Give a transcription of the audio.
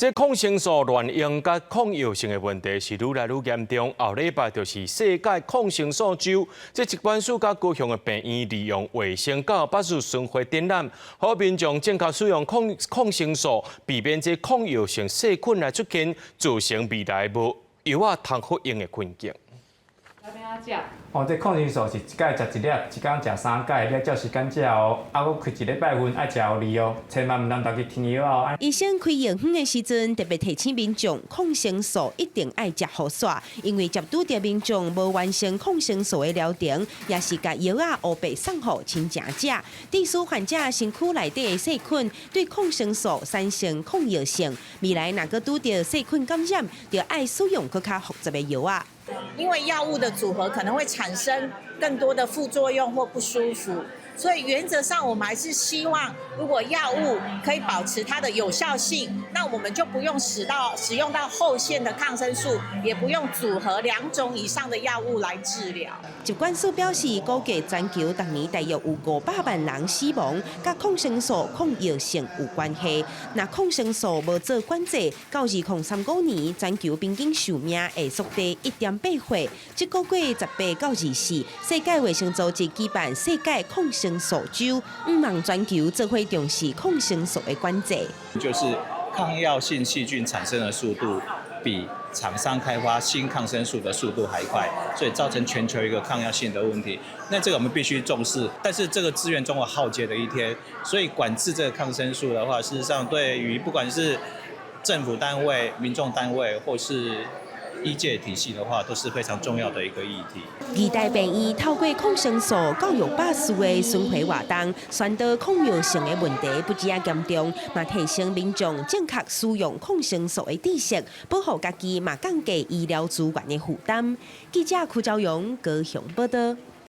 这抗生素乱用甲抗药性的问题是愈来愈严重。后礼拜就是世界抗生素周，这疾管署甲高雄的病院利用卫生到巴士巡回展览，让民众正确使用抗生素，避免这抗药性细菌来出现，造成未来无药啊通服用的困境。哦，这抗生素是一届食一粒，一天食3届，你要照时间食哦。啊，我开一礼拜份爱食有利哦，千万唔通家己听药哦。医生开药方的时阵，特别提醒民众，抗生素一定爱食好煞，因为接拄着民众无完成抗生素的疗程，也是甲药啊乌白送互亲情者，致使患者身躯内底的细菌对抗生素产生抗药性。未来若个拄着细菌感染，就爱使用更较复杂的药啊。因为药物的组合可能会产生更多的副作用或不舒服，所以原则上我们还是希望，如果药物可以保持它的有效性，那我们就不用使用到后线的抗生素，也不用组合2种以上的药物来治疗。疾管署表示，估计全球逐年大约有500万人死亡，甲抗生素抗药性有关系。若抗生素无做管制，到2035年，全球平均寿命会缩低1.8岁。这个月18到24，世界卫生组织举办世界抗生素周，望全球做伙重视抗生素的管制。就是抗药性细菌产生的速度比厂商开发新抗生素的速度还快，所以造成全球一个抗药性的问题。那这个我们必须重视，但是这个资源总有耗竭的一天，所以管制这个抗生素的话，事实上对于不管是政府单位、民众单位或是医界体系的话，都是非常重要的一个议题。期待病院透过抗生素教育百姓的巡回活动，宣导抗药性的问题不止严重，嘛提升民众正确使用抗生素的知识，保护家己，嘛降低医疗资源的负担。记者柯昭荣高雄报道。